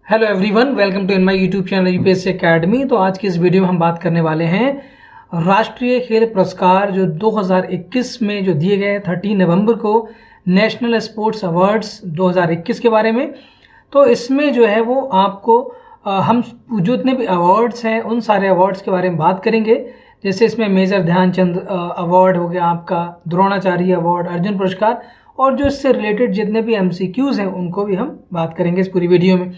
Hello everyone, welcome to in my YouTube channel UPSC academy. तो आज की इस वीडियो में हम बात करने वाले हैं राष्ट्रीय खेल पुरस्कार जो 2021 में जो दिए गए 30 नवंबर को नेशनल स्पोर्ट्स अवार्ड्स 2021 के बारे में। तो इसमें जो है वो आपको हम जो जितने भी अवार्ड्स हैं उन सारे अवार्ड्स के बारे में बात करेंगे। जैसे इसमें मेजर ध्यानचंद अवार्ड हो गया, आपका द्रोणाचार्य अवार्ड, अर्जुन पुरस्कार, और जो इससे रिलेटेड जितने भी एमसीक्यूज हैं उनको भी हम बात करेंगे इस पूरी वीडियो में।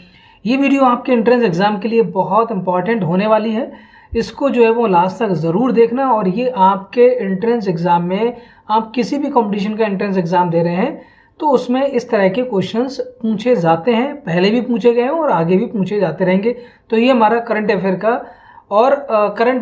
ये वीडियो आपके एंट्रेंस एग्जाम के लिए बहुत इंपॉर्टेंट होने वाली है। इसको जो है वो लास्ट तक ज़रूर देखना। और ये आपके एंट्रेंस एग्जाम में, आप किसी भी कंपटीशन का एंट्रेंस एग्जाम दे रहे हैं तो उसमें इस तरह के क्वेश्चंस पूछे जाते हैं, पहले भी पूछे गए हैं और आगे भी पूछे जाते रहेंगे। तो ये हमारा करंट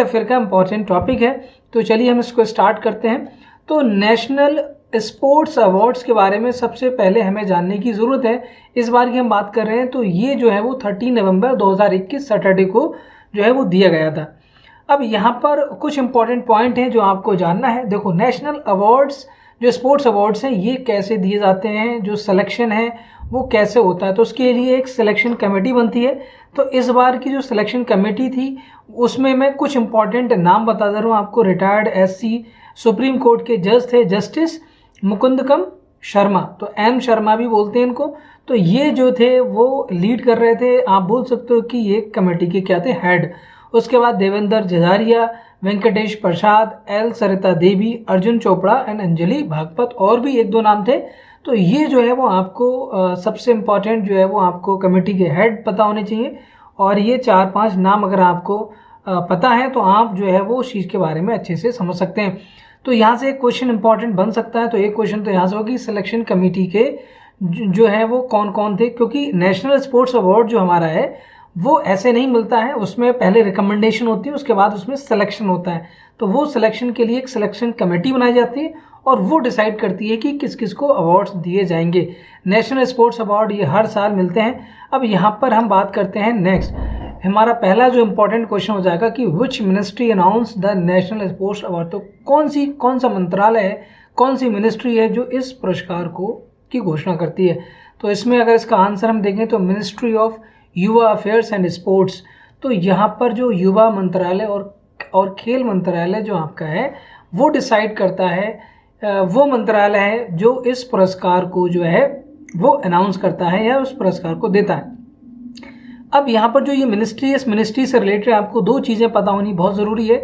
अफेयर का इम्पॉर्टेंट टॉपिक है। तो चलिए हम इसको स्टार्ट करते हैं। तो नेशनल स्पोर्ट्स अवार्ड्स के बारे में सबसे पहले हमें जानने की ज़रूरत है। इस बार की हम बात कर रहे हैं तो ये जो है वो 30 नवंबर 2021 सैटरडे को जो है वो दिया गया था। अब यहाँ पर कुछ इंपॉर्टेंट पॉइंट हैं जो आपको जानना है। देखो, नेशनल अवार्ड्स जो स्पोर्ट्स अवार्ड्स हैं ये कैसे दिए जाते हैं, जो सिलेक्शन है वो कैसे होता है, तो उसके लिए एक सिलेक्शन कमेटी बनती है। तो इस बार की जो सिलेक्शन कमेटी थी उसमें मैं कुछ इंपॉर्टेंट नाम बता दे रहा हूँ आपको। रिटायर्ड एससी सुप्रीम कोर्ट के जज थे जस्टिस मुकुंदकम शर्मा, तो एम शर्मा भी बोलते हैं इनको। तो ये जो थे वो लीड कर रहे थे, आप बोल सकते हो कि ये कमेटी के क्या थे, हेड। उसके बाद देवेंद्र जजारिया, वेंकटेश प्रसाद, एल सरिता देवी, अर्जुन चोपड़ा एंड अंजलि भागवत, और भी एक दो नाम थे। तो ये जो है वो आपको सबसे इम्पॉर्टेंट जो है वो आपको कमेटी के हेड पता होने चाहिए। और ये 4-5 नाम अगर आपको पता है तो आप जो है वो उस चीज़ के बारे में अच्छे से समझ सकते हैं। तो यहाँ से एक क्वेश्चन इंपॉर्टेंट बन सकता है। तो एक क्वेश्चन तो यहाँ से होगी, सिलेक्शन कमेटी के जो है वो कौन कौन थे, क्योंकि नेशनल स्पोर्ट्स अवार्ड जो हमारा है वो ऐसे नहीं मिलता है। उसमें पहले रिकमेंडेशन होती है, उसके बाद उसमें सिलेक्शन होता है। तो वो सिलेक्शन के लिए एक सिलेक्शन कमेटी बनाई जाती है और वो डिसाइड करती है कि किस किस को अवार्ड्स दिए जाएंगे। नेशनल स्पोर्ट्स अवार्ड ये हर साल मिलते हैं। अब यहाँ पर हम बात करते हैं नेक्स्ट, हमारा पहला जो इम्पोर्टेंट क्वेश्चन हो जाएगा कि which ministry announce the national sports award. तो कौन सा मंत्रालय है, कौन सी मिनिस्ट्री है जो इस पुरस्कार को की घोषणा करती है। तो इसमें अगर इसका आंसर हम देखें तो मिनिस्ट्री ऑफ युवा अफेयर्स एंड स्पोर्ट्स। तो यहाँ पर जो युवा मंत्रालय और खेल मंत्रालय जो आपका है वो डिसाइड करता है, वो मंत्रालय है जो इस पुरस्कार को जो है वो अनाउंस करता है या उस पुरस्कार को देता है। अब यहाँ पर जो ये मिनिस्ट्री है, इस मिनिस्ट्री से रिलेटेड आपको दो चीज़ें पता होनी बहुत ज़रूरी है।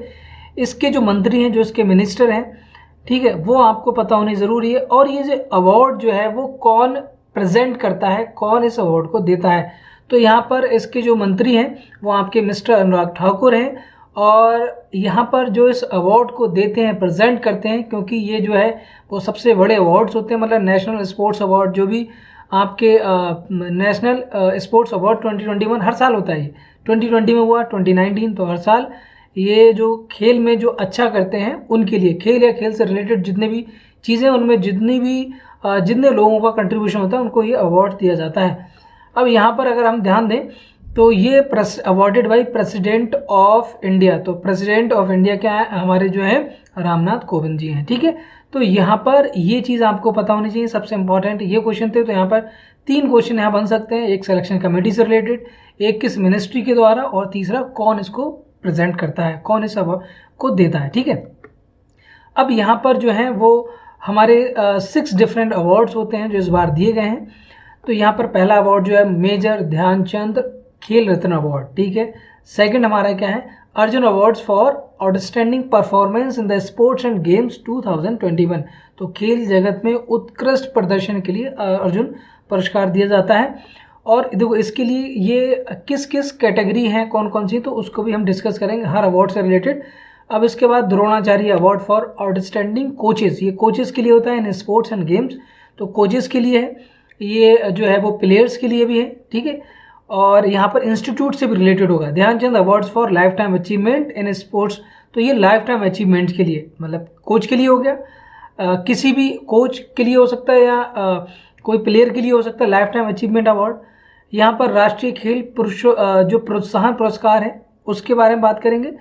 इसके जो मंत्री हैं, जो इसके मिनिस्टर हैं, ठीक है, वो आपको पता होनी ज़रूरी है। और ये जो अवार्ड जो है वो कौन प्रेजेंट करता है, कौन इस अवार्ड को देता है। तो यहाँ पर इसके जो मंत्री हैं वो आपके मिस्टर अनुराग ठाकुर हैं। और यहाँ पर जो इस अवार्ड को देते हैं, प्रेजेंट करते हैं, क्योंकि ये जो है वो सबसे बड़े अवार्ड्स होते हैं। मतलब नेशनल स्पोर्ट्स अवार्ड जो भी आपके नेशनल स्पोर्ट्स अवार्ड 2021 हर साल होता है। ये 2020 में हुआ, 2019, तो हर साल ये जो खेल में जो अच्छा करते हैं उनके लिए, खेल या खेल से रिलेटेड जितने भी चीज़ें उनमें जितने लोगों का कंट्रीब्यूशन होता है उनको ये अवार्ड दिया जाता है। अब यहाँ पर अगर हम ध्यान दें तो ये awarded by president of India. तो प्रेसिडेंट ऑफ इंडिया क्या है, हमारे जो है रामनाथ कोविंद जी हैं, ठीक है। तो यहाँ पर ये चीज़ आपको पता होनी चाहिए, सबसे इंपॉर्टेंट ये क्वेश्चन थे। तो यहाँ पर 3 क्वेश्चन यहाँ बन सकते हैं, एक सिलेक्शन कमेटी से रिलेटेड, एक किस मिनिस्ट्री के द्वारा, और तीसरा कौन इसको प्रेजेंट करता है, कौन इस अवार्ड को देता है, ठीक है। अब यहाँ पर जो है वो हमारे 6 डिफरेंट अवार्ड्स होते हैं जो इस बार दिए गए हैं। तो यहाँ पर पहला अवार्ड जो है मेजर ध्यानचंद खेल रत्न अवार्ड, ठीक है। सेकंड हमारा क्या है, Arjun awards for outstanding performance in the sports and games 2021। तो खेल जगत में उत्कृष्ट प्रदर्शन के लिए अर्जुन पुरस्कार दिया जाता है। और देखो इसके लिए ये किस किस कैटेगरी हैं, कौन कौन सी, तो उसको भी हम डिस्कस करेंगे हर अवार्ड से रिलेटेड। अब इसके बाद Dronacharya award for outstanding coaches, ये कोचेस के लिए होता है इन स्पोर्ट्स एंड गेम्स। तो कोचेस के लिए है, ये जो है वो प्लेयर्स के लिए भी है, ठीक है। और यहाँ पर इंस्टीट्यूट से भी रिलेटेड होगा। Dhyan Chand awards for life time achievement in sports, तो ये लाइफ टाइम अचीवमेंट के लिए, मतलब कोच के लिए हो गया, किसी भी कोच के लिए हो सकता है या कोई प्लेयर के लिए हो सकता है लाइफ टाइम अचीवमेंट अवार्ड। यहाँ पर राष्ट्रीय खेल जो प्रोत्साहन पुरस्कार है उसके बारे में बात करेंगे।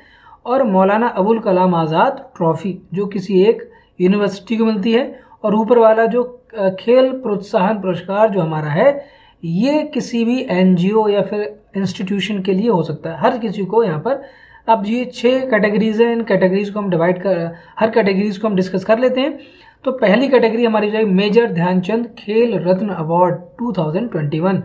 और मौलाना अबुल कलाम आज़ाद ट्रॉफी जो किसी एक यूनिवर्सिटी को मिलती है। और ऊपर वाला जो खेल प्रोत्साहन पुरस्कार जो हमारा है ये किसी भी एनजीओ या फिर इंस्टीट्यूशन के लिए हो सकता है, हर किसी को यहाँ पर। अब ये 6 कैटेगरीज हैं, इन कैटेगरीज को हम डिवाइड कर, हर कैटेगरीज को हम डिस्कस कर लेते हैं। तो पहली कैटेगरी हमारी जाएगी मेजर ध्यानचंद खेल रत्न अवार्ड 2021।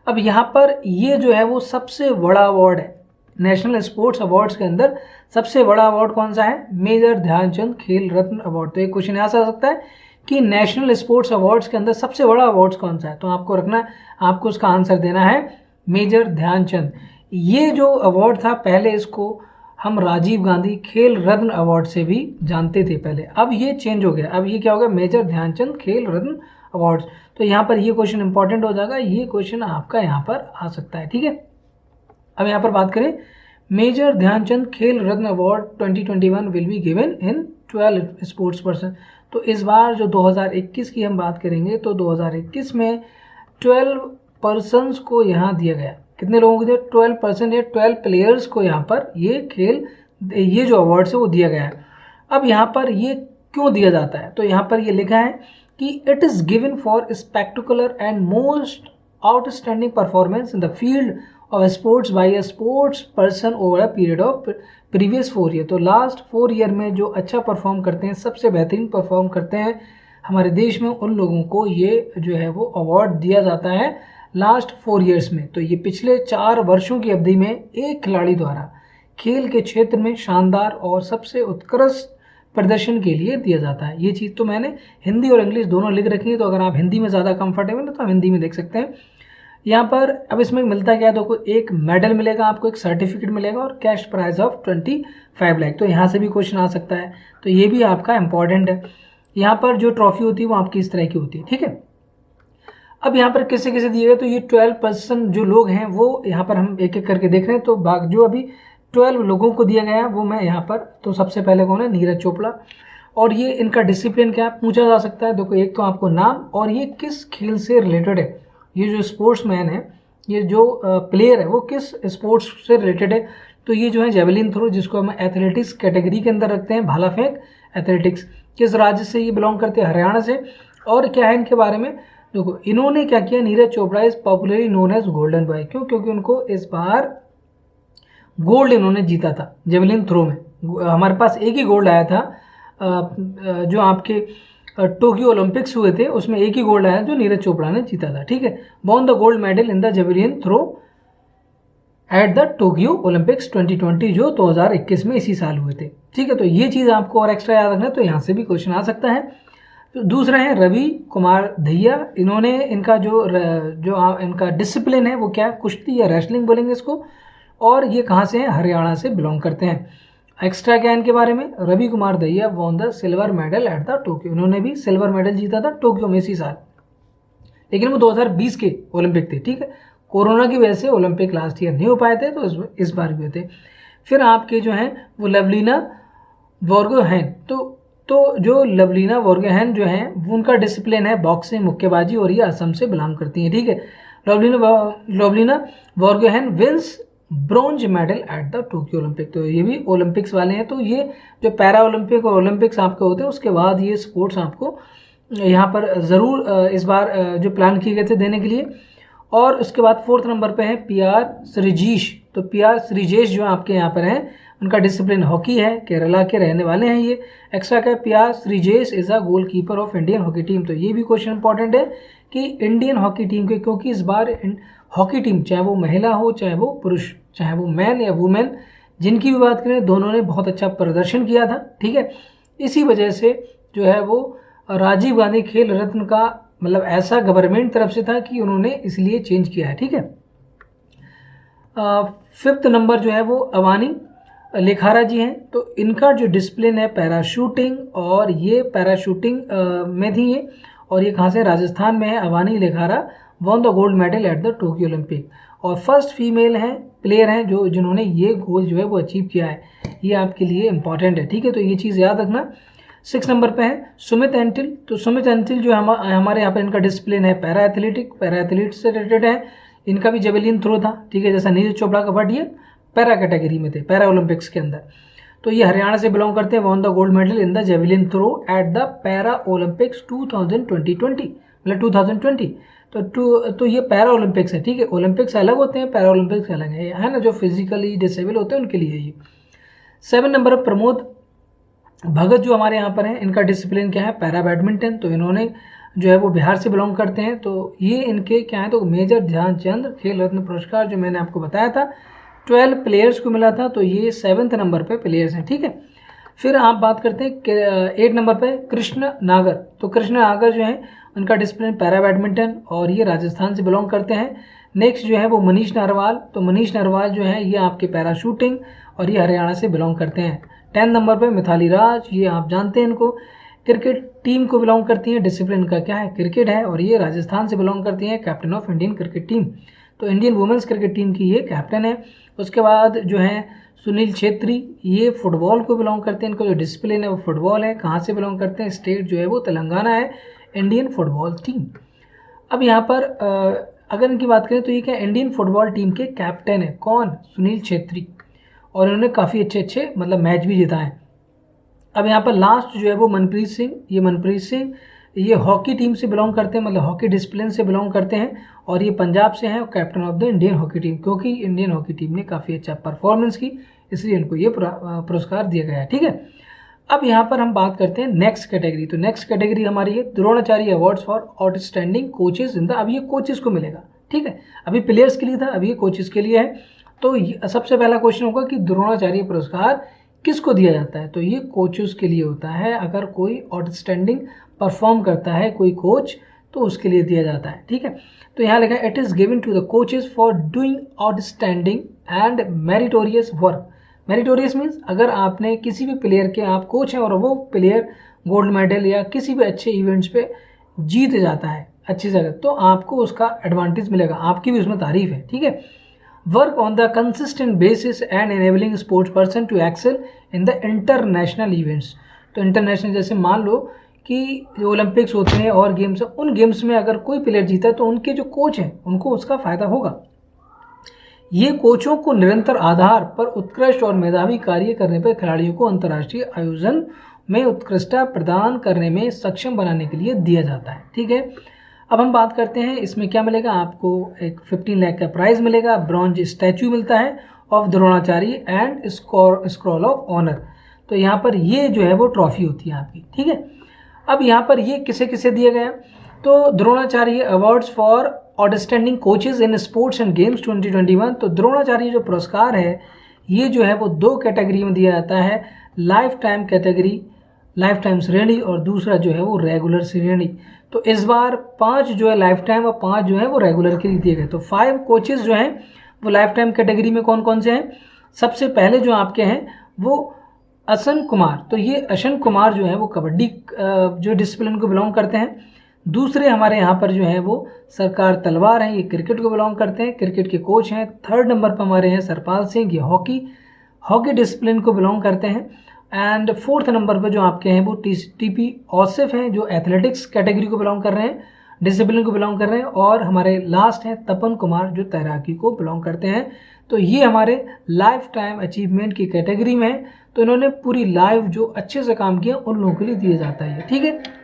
अब यहाँ पर ये जो है वो सबसे बड़ा अवार्ड है नेशनल स्पोर्ट्स अवार्ड्स के अंदर। सबसे बड़ा अवार्ड कौन सा है? Major Dhyanchand Khel Ratna award. तो एक क्वेश्चन यहाँ से आ सकता है कि नेशनल स्पोर्ट्स अवार्ड्स के अंदर सबसे बड़ा अवार्ड कौन सा है, तो आपको रखना, आपको उसका आंसर देना है मेजर ध्यानचंद। ये जो अवार्ड था पहले इसको हम राजीव गांधी खेल रत्न अवार्ड से भी जानते थे पहले, अब ये चेंज हो गया, अब ये क्या हो गया? Major Dhyanchand Khel Ratna award. तो यहाँ पर ये क्वेश्चन इंपॉर्टेंट हो जाएगा, ये क्वेश्चन आपका यहाँ पर आ सकता है, ठीक है। अब यहाँ पर बात करें, major Dhyanchand Khel Ratna award 2021 will be given in 12 sports person. तो इस बार जो 2021 की हम बात करेंगे तो 2021 में 12 पर्सन्स को यहाँ दिया गया। कितने लोगों को दिया? 12 पर्सन या 12 प्लेयर्स को यहाँ पर ये जो अवार्ड है वो दिया गया है। अब यहाँ पर ये क्यों दिया जाता है? तो यहाँ पर ये लिखा है कि it is given for spectacular and most outstanding performance in the field of sports by a sports person over a period of previous 4 year. तो लास्ट 4 ईयर में जो अच्छा परफॉर्म करते हैं, सबसे बेहतरीन परफॉर्म करते हैं हमारे देश में, उन लोगों को ये जो है वो अवार्ड दिया जाता है लास्ट 4 ईयर्स में। तो ये पिछले 4 वर्षों की अवधि में एक खिलाड़ी द्वारा खेल के क्षेत्र में शानदार और सबसे उत्कृष्ट प्रदर्शन के लिए दिया जाता है। ये चीज़ तो मैंने हिंदी और इंग्लिश दोनों लिख रखी है, तो अगर आप हिंदी में ज़्यादा कंफर्टेबल है तो आप हिंदी में देख सकते हैं। यहाँ पर अब इसमें मिलता क्या है, तो एक मेडल मिलेगा आपको, एक सर्टिफिकेट मिलेगा और कैश प्राइज ऑफ 25 लाख। तो यहाँ से भी क्वेश्चन आ सकता है, तो ये भी आपका इंपॉर्टेंट है। यहाँ पर जो ट्रॉफी होती है वो आपकी इस तरह की होती है, ठीक है। अब यहाँ पर किसे किसे दिए गए, तो ये 12% जो लोग हैं वो यहाँ पर हम एक एक करके देख रहे हैं। तो जो अभी 12 लोगों को दिया गया है वो मैं यहाँ पर, तो सबसे पहले कौन है? नीरज चोपड़ा। और ये इनका डिसिप्लिन क्या पूछा जा सकता है? देखो, एक तो आपको नाम और ये किस खेल से रिलेटेड है, ये जो स्पोर्ट्समैन है, ये जो प्लेयर है वो किस स्पोर्ट्स से रिलेटेड है। तो ये जो है जेवलिन थ्रो, जिसको हम एथलेटिक्स कैटेगरी के अंदर रखते हैं, भाला फेंक एथलेटिक्स। किस राज्य से ये बिलोंग करते हैं? हरियाणा से। और क्या है इनके बारे में, देखो इन्होंने क्या किया, Neeraj Chopra is popularly known as golden boy. क्यों? क्योंकि उनको इस बार गोल्ड इन्होंने जीता था जेवलिन थ्रो में। हमारे पास एक ही गोल्ड आया था, जो आपके टोक्यो ओलंपिक्स हुए थे उसमें एक ही गोल्ड आया जो नीरज चोपड़ा ने जीता था, ठीक है। Won the gold medal in the javelin throw at the Tokyo Olympics 2020, जो 2021 में इसी साल हुए थे, ठीक है। तो ये चीज़ आपको और एक्स्ट्रा याद रखना है, तो यहाँ से भी क्वेश्चन आ सकता है। तो दूसरा है रवि कुमार दहिया। इन्होंने इनका जो इनका डिसिप्लिन है वो क्या है? कुश्ती या रेसलिंग बोलेंगे इसको। और ये कहाँ से हैं? हरियाणा से बिलोंग करते हैं। एक्स्ट्रा क्या इनके बारे में? Ravi Kumar Dahiya won the silver medal at the Tokyo. इन्होंने भी सिल्वर मेडल जीता था टोक्यो में इसी साल, लेकिन वो 2020 के ओलंपिक थे, ठीक है। कोरोना की वजह से ओलंपिक लास्ट ईयर नहीं हो पाए थे, तो इस बार भी हुए थे। फिर आपके जो हैं वो लवलीना बोर्गोहेन। तो जो लवलीना बोर्गोहेन जो हैं वो उनका डिसिप्लिन है बॉक्सिंग, मुक्केबाजी, और ये असम से बिलोंग करती हैं, ठीक है। Lovlina Borgohain wins bronze medal at the Tokyo Olympic. तो ये भी ओलंपिक्स वाले हैं। तो ये जो पैरा ओलंपिक और ओलंपिक्स आपके होते हैं उसके बाद ये स्पोर्ट्स आपको यहाँ पर ज़रूर इस बार जो प्लान किए गए थे देने के लिए। और उसके बाद 4th नंबर पे है PR श्रीजेश। तो PR श्रीजेश जो आपके यहाँ पर हैं, उनका डिसिप्लिन हॉकी है, केरला के रहने वाले हैं ये। एक्स्ट्रा क्या? PR Sreejesh is a goal keeper of Indian hockey team. तो ये भी क्वेश्चन इंपॉर्टेंट है कि इंडियन हॉकी टीम के, क्योंकि इस बार हॉकी टीम, चाहे वो महिला हो, चाहे वो पुरुष, चाहे वो मैन या वुमेन, जिनकी भी बात करें, दोनों ने बहुत अच्छा प्रदर्शन किया था, ठीक है। इसी वजह से जो है वो राजीव गांधी खेल रत्न का मतलब ऐसा गवर्नमेंट तरफ से था कि उन्होंने इसलिए चेंज किया है, ठीक है। 5th नंबर जो है वो अवानी लेखारा जी हैं। तो इनका जो डिसिप्लिन है पैराशूटिंग, और ये पैराशूटिंग में थी ये, और ये कहाँ से? राजस्थान में है। Avani Lekhara von the gold medal at the Tokyo Olympic, और फर्स्ट फीमेल हैं प्लेयर हैं जिन्होंने ये गोल जो है वो अचीव किया है। ये आपके लिए इंपॉर्टेंट है, ठीक है। तो ये चीज़ याद रखना। 6 नंबर पे है सुमित एंटिल। तो सुमित एंटिल जो हमारे यहाँ पर इनका डिसिप्लिन है पैरा एथलीट से रिलेटेड है। इनका भी जेवलिन थ्रो था, ठीक है, जैसा नीरज चोपड़ा का, बट ये पैरा कैटेगरी में थे, पैरा ओलंपिक्स के अंदर। तो ये हरियाणा से बिलोंग करते हैं। Won the gold medal in the javelin throw at the para Olympics 2020, मतलब 2020। तो ये पैरा ओलंपिक्स है, ठीक है। ओलंपिक्स अलग होते हैं, पैरा ओलंपिक्स अलग है ना, जो फिजिकली डिसेबल होते हैं उनके लिए ये। 7 नंबर पर प्रमोद भगत जो हमारे यहाँ पर हैं, इनका डिसिप्लिन क्या है, पैरा बैडमिंटन। तो इन्होंने जो है वो बिहार से बिलोंग करते हैं। तो ये इनके क्या है, तो मेजर ध्यानचंद खेल रत्न पुरस्कार जो मैंने आपको बताया था 12 प्लेयर्स को मिला था, तो ये 7th नंबर पे प्लेयर्स हैं, ठीक है। फिर आप बात करते हैं 8 नंबर पे कृष्ण नागर। तो कृष्ण नागर जो है उनका डिसिप्लिन पैरा बैडमिंटन और ये राजस्थान से बिलोंग करते हैं। नेक्स्ट जो है वो मनीष नरवाल। तो मनीष नरवाल जो है ये आपके पैरा शूटिंग और ये हरियाणा से बिलोंग करते हैं। 10 नंबर पे मिताली राज, ये आप जानते हैं इनको, क्रिकेट टीम को बिलोंग करती हैं, डिसिप्लिन का क्या है, क्रिकेट है और ये राजस्थान से बिलोंग करती हैं, captain of Indian cricket team. तो इंडियन वुमेंस क्रिकेट टीम की ये कैप्टन है। उसके बाद जो है सुनील छेत्री, ये फुटबॉल को बिलोंग करते हैं, इनका जो डिसिप्लिन है वो फुटबॉल है। कहाँ से बिलोंग करते हैं, स्टेट जो है वो तेलंगाना है, इंडियन फुटबॉल टीम। अब यहाँ पर अगर इनकी बात करें तो ये क्या इंडियन फुटबॉल टीम के कैप्टन है, कौन, सुनील छेत्री, और इन्होंने काफ़ी अच्छे मतलब मैच भी जीता है। अब यहाँ पर लास्ट जो है वो मनप्रीत सिंह, ये मनप्रीत सिंह ये हॉकी टीम से बिलोंग करते हैं, मतलब हॉकी डिसिप्लिन से बिलोंग करते हैं और ये पंजाब से हैं, captain of the Indian hockey team, क्योंकि इंडियन हॉकी टीम ने काफ़ी अच्छा परफॉर्मेंस की, इसलिए इनको ये पुरस्कार दिया गया है, ठीक है। अब यहाँ पर हम बात करते हैं नेक्स्ट कैटेगरी। तो नेक्स्ट कैटेगरी हमारी है Dronacharya awards for outstanding coaches in the, अब ये कोचेज को मिलेगा, ठीक है। अभी प्लेयर्स के लिए था, अभी ये कोचेज के लिए है। तो सबसे पहला क्वेश्चन होगा कि द्रोणाचार्य पुरस्कार किसको दिया जाता है, तो ये कोचेस के लिए होता है। अगर कोई आउटस्टैंडिंग परफॉर्म करता है कोई कोच तो उसके लिए दिया जाता है, ठीक है। तो यहाँ लिखा है it is given to the coaches for doing outstanding and meritorious work. Meritorious means अगर आपने किसी भी प्लेयर के, आप कोच हैं और वो प्लेयर गोल्ड मेडल या किसी भी अच्छे इवेंट्स पे जीत जाता है अच्छी जगह, तो आपको उसका एडवांटेज मिलेगा, आपकी भी उसमें तारीफ है, ठीक है। Work on the consistent basis and enabling sports person to excel in the international events. तो इंटरनेशनल जैसे मान लो कि जो ओलंपिक्स होते हैं और गेम्स, उन गेम्स में अगर कोई प्लेयर जीता है तो उनके जो कोच हैं उनको उसका फायदा होगा। ये कोचों को निरंतर आधार पर उत्कृष्ट और मेधावी कार्य करने पर खिलाड़ियों को अंतर्राष्ट्रीय आयोजन में उत्कृष्टता प्रदान करने में सक्षम बनाने के लिए दिया जाता है, ठीक है। अब हम बात करते हैं इसमें क्या मिलेगा, आपको एक 15 लाख का प्राइज मिलेगा, ब्रॉन्ज स्टैचू मिलता है of Dronacharya and scroll of honour. तो यहाँ पर ये जो है वो ट्रॉफी होती है आपकी, ठीक है। अब यहाँ पर ये किसे किसे दिया गया, तो Dronacharya awards for outstanding coaches in sports and games 2021। तो द्रोणाचार्य जो पुरस्कार है ये जो है वो 2 कैटेगरी में दिया जाता है, life time category, life time श्रेणी, और दूसरा जो है वो रेगुलर श्रेणी। तो इस बार 5 जो है लाइफ टाइम और 5 जो है वो रेगुलर के लिए दिए गए। तो 5 कोचेज जो हैं वो लाइफ टाइम कैटेगरी में कौन कौन से हैं, सबसे पहले जो आपके हैं वो अशन कुमार। तो ये अशन कुमार जो है वो कबड्डी जो डिसिप्लिन को बिलोंग करते हैं। दूसरे हमारे यहाँ पर जो है वो सरकार तलवार हैं, ये क्रिकेट को बिलोंग करते हैं, क्रिकेट के कोच हैं। 3rd नंबर पर हमारे हैं सरपाल सिंह, ये हॉकी डिसिप्लिन को बिलोंग करते हैं। एंड 4th नंबर पर जो आपके हैं वो टीपी औसिफ हैं, जो एथलेटिक्स कैटेगरी को बिलोंग कर रहे हैं, डिसिप्लिन को बिलोंग कर रहे हैं। और हमारे लास्ट हैं तपन कुमार, जो तैराकी को बिलोंग करते हैं। तो ये हमारे लाइफ टाइम अचीवमेंट की कैटेगरी में है। तो इन्होंने पूरी लाइफ जो अच्छे से काम किया उन लोगों के लिए दिया जाता है, ठीक है।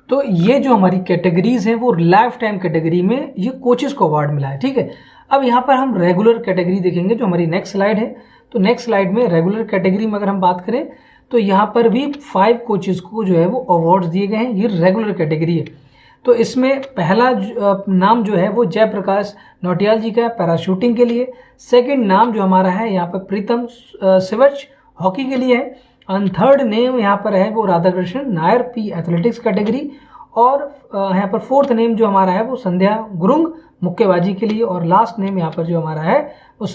तो ये जो हमारी कैटेगरीज हैं वो लाइफ टाइम कैटेगरी में ये कोचेस को अवार्ड मिला है, ठीक है। अब यहाँ पर हम रेगुलर कैटेगरी देखेंगे, जो हमारी नेक्स्ट स्लाइड है। तो नेक्स्ट स्लाइड में रेगुलर कैटेगरी में अगर हम बात करें तो यहाँ पर भी 5 कोचेस को जो है वो अवार्ड्स दिए गए हैं, ये रेगुलर कैटेगरी है। तो इसमें पहला नाम जो है वो जयप्रकाश नौटियाल जी का है पैराशूटिंग के लिए। सेकंड नाम जो हमारा है यहाँ पर प्रीतम शिवच हॉकी के लिए है। एंड 3rd नेम यहाँ पर है वो Radhakrishna Nair P athletics category. और यहाँ पर 4th नेम जो हमारा है वो संध्या गुरुंग मुक्केबाजी के लिए। और लास्ट नेम यहाँ पर जो हमारा है वो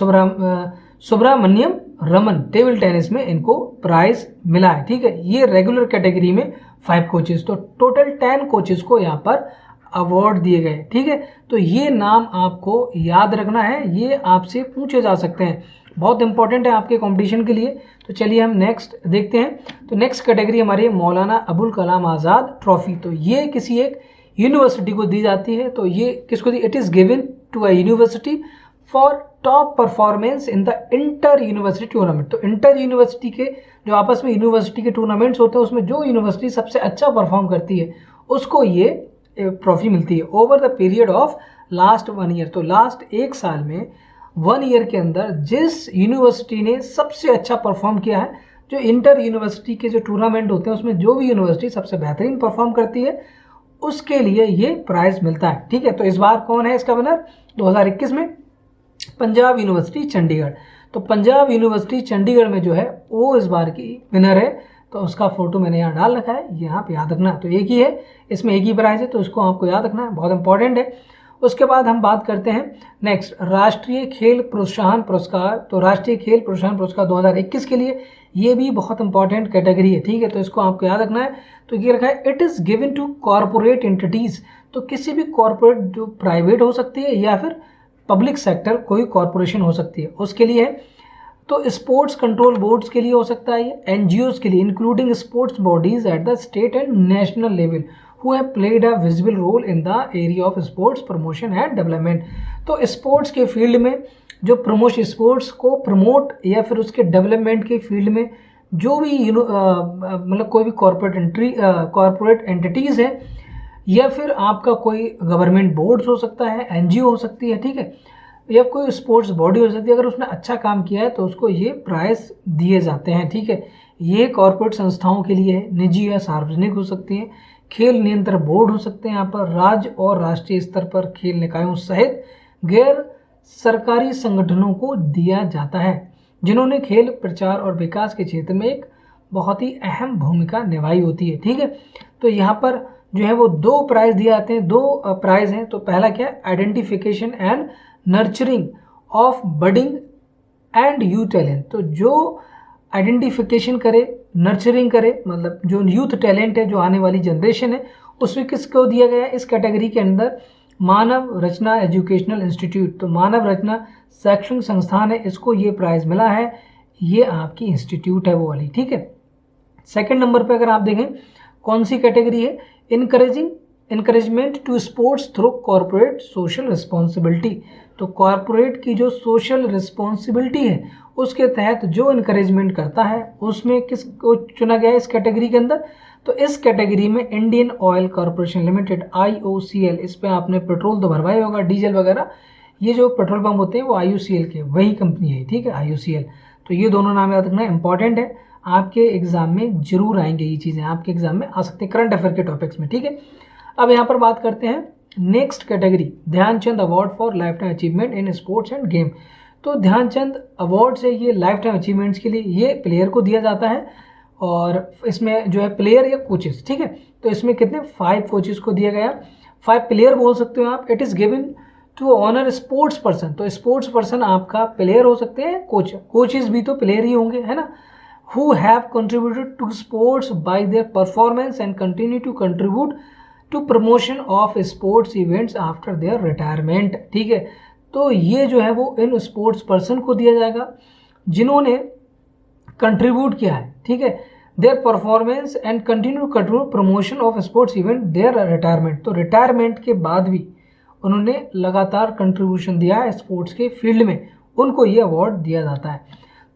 सुब्रमण्यम रमन टेबल टेनिस में इनको प्राइज मिला है, ठीक है। ये रेगुलर कैटेगरी में 5 कोचेस, तो टोटल 10 कोचेस को यहाँ पर अवार्ड दिए गए, ठीक है। तो ये नाम आपको याद रखना है, ये आपसे पूछे जा सकते हैं, बहुत इंपॉर्टेंट है आपके कंपटीशन के लिए। तो चलिए हम नेक्स्ट देखते हैं। तो नेक्स्ट कैटेगरी हमारी मौलाना अबुल कलाम आज़ाद ट्रॉफी। तो ये किसी एक यूनिवर्सिटी को दी जाती है। तो ये किसको दी, it is given to a university for top performance in the inter university tournament. तो इंटर यूनिवर्सिटी के जो आपस में यूनिवर्सिटी के टूर्नामेंट्स होते हैं उसमें जो यूनिवर्सिटी सबसे अच्छा परफॉर्म करती है उसको ये ट्रॉफी मिलती है over the period of last 1 year. तो लास्ट 1 साल में 1 ईयर के अंदर जिस यूनिवर्सिटी ने सबसे अच्छा परफॉर्म किया है, जो इंटर यूनिवर्सिटी के जो टूर्नामेंट होते हैं उसमें जो भी यूनिवर्सिटी सबसे बेहतरीन परफॉर्म करती है उसके लिए ये प्राइज मिलता है। ठीक है, तो इस बार कौन है इसका विनर? 2021 में पंजाब यूनिवर्सिटी चंडीगढ़। तो पंजाब यूनिवर्सिटी चंडीगढ़ में जो है वो इस बार की विनर है। तो उसका फोटो मैंने यहाँ डाल रखा है, यहाँ पे याद रखना। तो एक ही है, इसमें एक ही प्राइज है, तो इसको आपको याद रखना है, बहुत इंपॉर्टेंट है। उसके बाद हम बात करते हैं नेक्स्ट राष्ट्रीय खेल प्रोत्साहन पुरस्कार। तो राष्ट्रीय खेल प्रोत्साहन पुरस्कार 2021 के लिए ये भी बहुत इंपॉर्टेंट कैटेगरी है। ठीक है, तो इसको आपको याद रखना है। तो ये रखा है it is given to corporate entities. तो किसी भी कॉरपोरेट जो प्राइवेट हो सकती है या फिर पब्लिक सेक्टर कोई कॉरपोरेशन हो सकती है उसके लिए है। तो स्पोर्ट्स कंट्रोल बोर्ड्स के लिए हो सकता है, ये एनजीओज के लिए including sports bodies at the state and national level who have played a visible role in the area of sports promotion and development। तो स्पोर्ट्स के फील्ड में जो प्रमोशन, स्पोर्ट्स को प्रमोट या फिर उसके डेवलपमेंट के फील्ड में जो भी मतलब कोई भी कॉरपोरेट एंटिटीज़ है या फिर आपका कोई गवर्नमेंट बोर्ड्स हो सकता है, एनजीओ हो सकती है, ठीक है, या कोई स्पोर्ट्स बॉडी हो सकती है, अगर उसने अच्छा काम किया है तो उसको ये प्राइज दिए जाते हैं। ठीक है, ये कॉरपोरेट संस्थाओं के लिए है, निजी या सार्वजनिक हो सकती हैं, खेल नियंत्रण बोर्ड हो सकते हैं, यहाँ पर राज्य और राष्ट्रीय स्तर पर खेल निकायों सहित गैर सरकारी संगठनों को दिया जाता है जिन्होंने खेल प्रचार और विकास के क्षेत्र में एक बहुत ही अहम भूमिका निभाई होती है। ठीक है, तो यहाँ पर जो है वो 2 प्राइज दिए जाते हैं, 2 प्राइज हैं। तो पहला क्या है? Identification and nurturing of budding and youth talent. तो जो आइडेंटिफिकेशन करे, नर्चरिंग करे, मतलब जो यूथ टैलेंट है, जो आने वाली जनरेशन है, उसमें किसको दिया गया है? इस कैटेगरी के अंदर मानव रचना एजुकेशनल इंस्टीट्यूट। तो मानव रचना शैक्षणिक संस्थान है, इसको ये प्राइज मिला है, ये आपकी इंस्टीट्यूट है वो वाली। ठीक है, सेकंड नंबर पे अगर आप देखें कौन सी कैटेगरी है? Encouragement to sports through corporate social responsibility. तो कॉर्पोरेट की जो सोशल रिस्पॉन्सिबिलिटी है उसके तहत जो इनकरेजमेंट करता है उसमें किसको चुना गया है इस कैटेगरी के अंदर? तो इस कैटेगरी में Indian oil corporation limited IOCL, इस पे आपने पेट्रोल तो भरवाया होगा, डीजल वगैरह, ये जो पेट्रोल पंप होते हैं वो IOCL के वही कंपनी है। ठीक है, IOCL। तो ये दोनों नाम याद रखना इंपॉर्टेंट है, आपके एग्जाम में जरूर आएंगे, ये चीज़ें आपके एग्जाम में आ सकती है करंट अफेयर के टॉपिक्स में। ठीक है, अब यहाँ पर बात करते हैं next category, Dhyan Chand award for life time achievement in sports and game. तो ध्यानचंद अवार्ड से ये लाइफ टाइम अचीवमेंट्स के लिए ये प्लेयर को दिया जाता है और इसमें जो है प्लेयर या कोचेस। ठीक है, तो इसमें कितने 5 कोचेस को दिया गया, 5 प्लेयर बोल सकते हो आप। It is given to honour sports person. तो स्पोर्ट्स पर्सन आपका प्लेयर हो सकते हैं, कोचेस भी तो प्लेयर ही होंगे, है ना। Who have contributed to sports by their performance and continue to contribute to promotion of sports events after their retirement. ठीक है, तो ये जो है वो इन स्पोर्ट्स पर्सन को दिया जाएगा जिन्होंने कंट्रीब्यूट किया है। ठीक है, their performance and continue contribute promotion of sports event their retirement. तो रिटायरमेंट के बाद भी उन्होंने लगातार कंट्रीब्यूशन दिया है स्पोर्ट्स के फील्ड में, उनको ये अवार्ड दिया जाता है।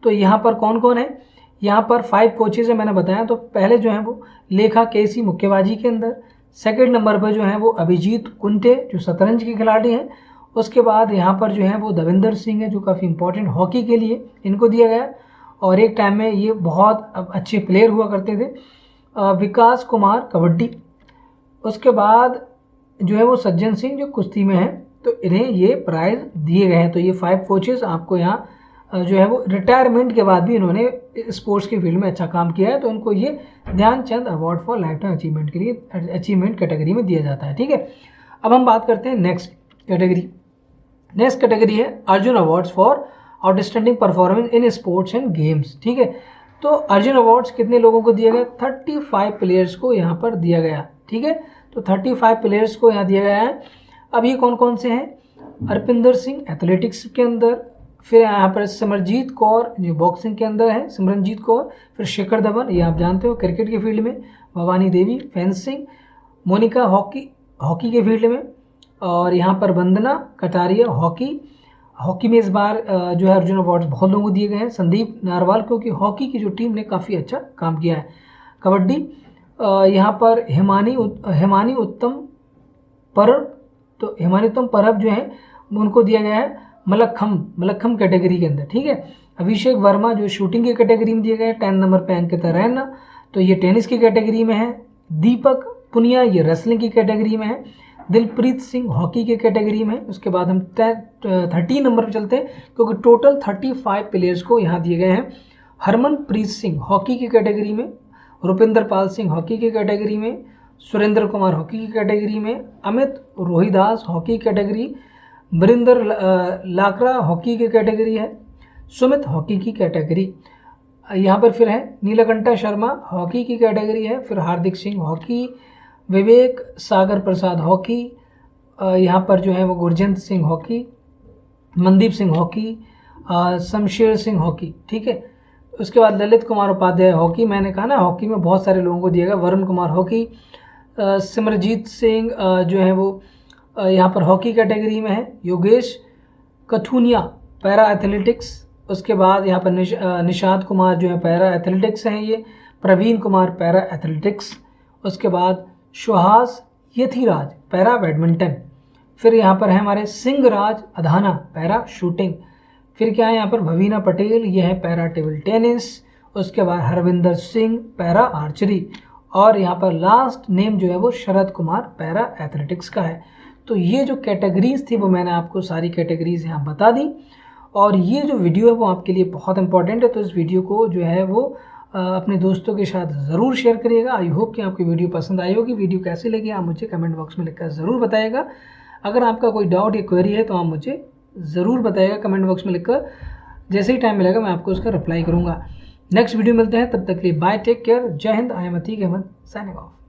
तो यहाँ पर कौन कौन है? यहाँ पर 5 कोचेज है, मैंने बताया। तो पहले जो है वो लेखा केसी मुक्केबाजी के अंदर, सेकंड नंबर पर जो है वो अभिजीत कुंटे जो शतरंज के खिलाड़ी हैं, उसके बाद यहाँ पर जो है वो दविंदर सिंह है जो काफ़ी इंपॉर्टेंट हॉकी के लिए, इनको दिया गया। और एक टाइम में ये बहुत अच्छे प्लेयर हुआ करते थे। विकास कुमार कबड्डी, उसके बाद जो है वो सज्जन सिंह जो कुश्ती में है, तो इन्हें ये प्राइज़ दिए गए हैं। तो ये 5 कोचेस आपको यहाँ जो है वो रिटायरमेंट के बाद भी इन्होंने स्पोर्ट्स के फील्ड में अच्छा काम किया है, तो इनको ये Dhyan Chand award for life time achievement के लिए अचीवमेंट कैटेगरी में दिया जाता है। ठीक है, अब हम बात करते हैं नेक्स्ट कैटेगरी। नेक्स्ट कैटेगरी है Arjun awards for outstanding performance in sports and games. ठीक है, तो अर्जुन अवार्ड्स कितने लोगों को दिया गया? 35 प्लेयर्स को यहाँ पर दिया गया। ठीक है, तो 35 प्लेयर्स को यहाँ दिया गया है। अब ये कौन कौन से हैं? अर्पिंदर सिंह एथलेटिक्स के अंदर, फिर यहाँ पर सिमरनजीत कौर जो बॉक्सिंग के अंदर है, सिमरनजीत कौर, फिर शिखर धवन, ये आप जानते हो क्रिकेट के फील्ड में, भवानी देवी फेंसिंग, मोनिका हॉकी के फील्ड में, और यहाँ पर वंदना कटारिया हॉकी में इस बार जो है अर्जुन अवार्ड बहुत लोगों को दिए गए हैं। संदीप नारवाल, क्योंकि हॉकी की जो टीम ने काफ़ी अच्छा काम किया है। कबड्डी यहाँ पर हेमानी उत्तम परब, तो हिमानितम परब जो है उनको दिया गया है मलक्खम कैटेगरी के अंदर, ठीक है। अभिषेक वर्मा जो शूटिंग की कैटेगरी में दिया गया है, 10 नंबर पे अंकिता रैना, तो ये टेनिस की कैटेगरी में है। दीपक पुनिया ये रेसलिंग की कैटेगरी में है। दिलप्रीत सिंह हॉकी की कैटेगरी में। उसके बाद हम 13 नंबर पर चलते हैं, क्योंकि टोटल 35 प्लेयर्स को यहाँ दिए गए हैं। हरमनप्रीत सिंह हॉकी की कैटेगरी में, रुपिंदर पाल सिंह हॉकी की कैटेगरी में, सुरेंद्र कुमार हॉकी की कैटेगरी में, अमित रोहिदास हॉकी कैटेगरी, वरिंदर लाकरा हॉकी की कैटेगरी है, सुमित हॉकी की कैटेगरी। यहाँ पर फिर है नीलकंठा शर्मा हॉकी की कैटेगरी है, फिर हार्दिक सिंह हॉकी, विवेक सागर प्रसाद हॉकी, यहाँ पर जो है वो Gurjant Singh hockey, Mandeep Singh hockey, Shamsher Singh hockey, ठीक है। उसके बाद ललित कुमार उपाध्याय हॉकी, मैंने कहा ना हॉकी में बहुत सारे लोगों को दिया गया। वरुण कुमार हॉकी, सिमरजीत सिंह जो है वो यहाँ पर हॉकी कैटेगरी में है। योगेश कथुनिया पैरा एथलेटिक्स, उसके बाद यहाँ पर निषाद कुमार जो है पैरा एथलेटिक्स हैं ये। प्रवीण कुमार पैरा एथलेटिक्स, उसके बाद सुहास यथिराज पैरा बैडमिंटन, फिर यहाँ पर है हमारे सिंह राज अधाना पैरा शूटिंग, फिर क्या है यहाँ पर भवीना पटेल ये है पैरा टेबल टेनिस, उसके बाद हरविंदर सिंह पैरा आर्चरी, और यहाँ पर लास्ट नेम जो है वो शरद कुमार पैरा एथलेटिक्स का है। तो ये जो कैटेगरीज थी वो मैंने आपको सारी कैटेगरीज यहाँ बता दी, और ये जो वीडियो है वो आपके लिए बहुत इंपॉर्टेंट है, तो इस वीडियो को जो है वो अपने दोस्तों के साथ ज़रूर शेयर करिएगा। आई होप कि आपकी वीडियो पसंद आई होगी। वीडियो कैसी लगी आप मुझे कमेंट बॉक्स में लिखकर ज़रूर बताइएगा। अगर आपका कोई डाउट या क्वेरी है तो आप मुझे ज़रूर बताइएगा कमेंट बॉक्स में लिखकर, जैसे ही टाइम मिलेगा मैं आपको उसका रिप्लाई करूँगा। नेक्स्ट वीडियो मिलते हैं, तब तक के लिए बाय, टेक केयर, जय हिंद। I am Atiq Ahmad, signing of.